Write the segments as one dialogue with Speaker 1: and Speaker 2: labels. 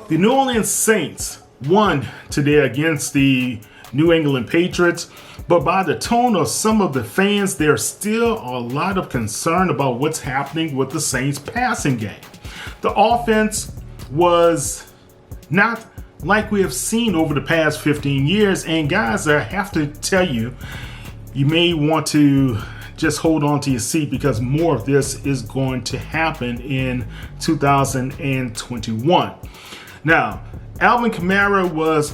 Speaker 1: The New Orleans Saints won today against the New England Patriots, but by the tone of some of the fans, there's still a lot of concern about what's happening with the Saints passing game. The offense was not like we have seen over the past 15 years, and guys, I have to tell you, you may want to just hold on to your seat because more of this is going to happen in 2021. Now, Alvin Kamara was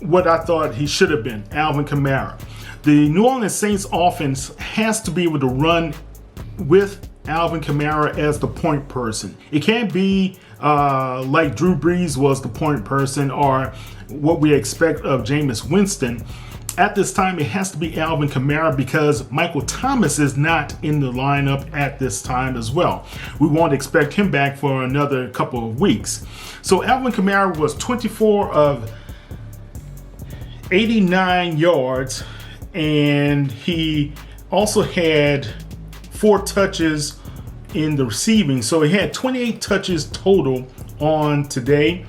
Speaker 1: what I thought he should have been, Alvin Kamara. The New Orleans Saints offense has to be able to run with Alvin Kamara as the point person. It can't be like Drew Brees was the point person or what we expect of Jameis Winston. At this time, it has to be Alvin Kamara because Michael Thomas is not in the lineup at this time as well. We won't expect him back for another couple of weeks. So Alvin Kamara was 24 of 89 yards, and he also had 4 touches in the receiving. So he had 28 touches total on today,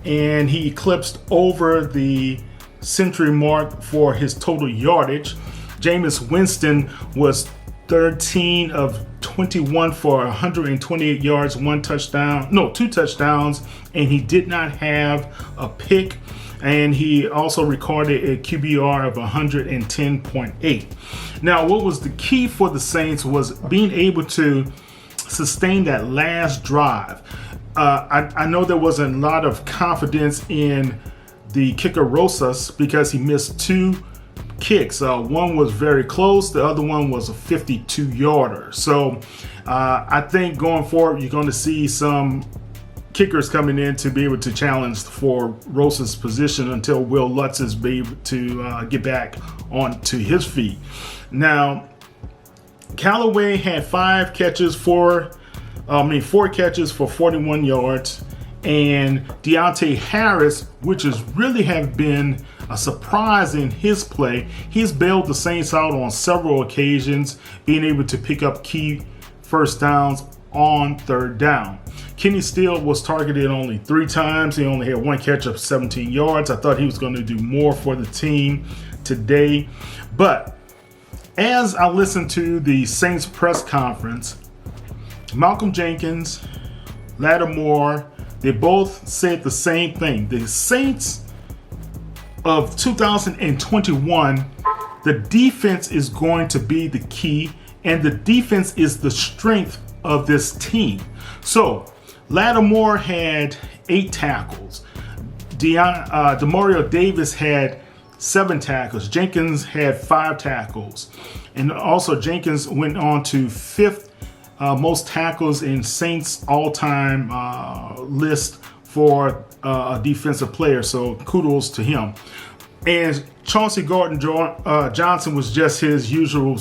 Speaker 1: and he eclipsed over the century mark for his total yardage. Jameis Winston was 13 of 21 for 128 yards, 2 touchdowns, and he did not have a pick. And he also recorded a QBR of 110.8. Now, what was the key for the Saints was being able to sustain that last drive. I know there wasn't a lot of confidence in the kicker Rosas because he missed 2 kicks. One was very close. The other one was a 52-yarder. So I think going forward, you're going to see some kickers coming in to be able to challenge for Rosas' position until Will Lutz is able to get back onto his feet. Now, Callaway had 4 catches for 41 yards. And Deontay Harris, which has really have been a surprise in his play, he's bailed the Saints out on several occasions, being able to pick up key first downs on 3rd down. Kenny Steele was targeted only 3 times. He only had 1 catch of 17 yards. I thought he was going to do more for the team today. But as I listened to the Saints press conference, Malcolm Jenkins, Lattimore, they both said the same thing. The Saints of 2021, the defense is going to be the key, and the defense is the strength of this team. So Lattimore had 8 tackles. Demario Davis had 7 tackles. Jenkins had 5 tackles. And also Jenkins went on to 5th most tackles in Saints all-time list for a defensive player. So kudos to him. And Chauncey Gordon-Johnson was just his usual,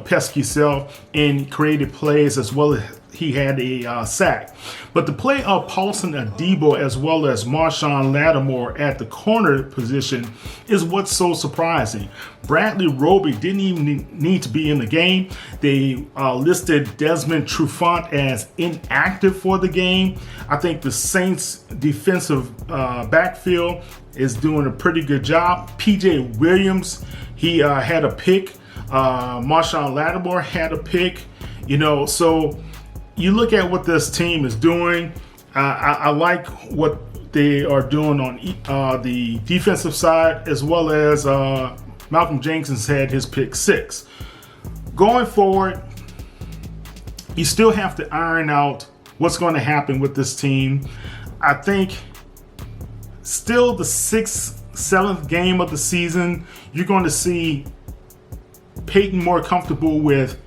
Speaker 1: pesky self and created plays as well as he had a sack. But the play of Paulson Adebo as well as Marshawn Lattimore at the corner position is what's so surprising. Bradley Roby didn't even need to be in the game. They listed Desmond Trufant as inactive for the game. I think the Saints defensive backfield is doing a pretty good job. PJ Williams, he had a pick. Marshawn Lattimore had a pick. So you look at what this team is doing. I like what they are doing on the defensive side, as well as Malcolm Jenkins had his pick 6. Going forward, you still have to iron out what's going to happen with this team. I think still the 6th, 7th game of the season, you're going to see Peyton more comfortable with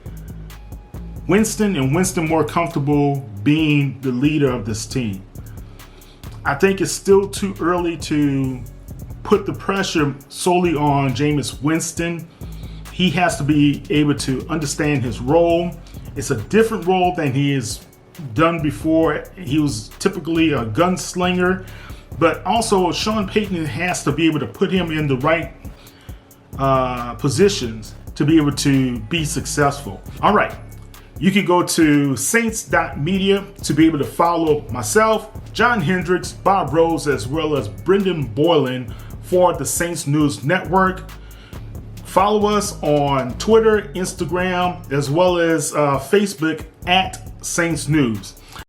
Speaker 1: Winston and Winston more comfortable being the leader of this team. I think it's still too early to put the pressure solely on Jameis Winston. He has to be able to understand his role. It's a different role than he has done before. He was typically a gunslinger, but also Sean Payton has to be able to put him in the right positions to be able to be successful. All right. You can go to saints.media to be able to follow myself, John Hendricks, Bob Rose, as well as Brendan Boylan for the Saints News Network. Follow us on Twitter, Instagram, as well as Facebook at Saints News.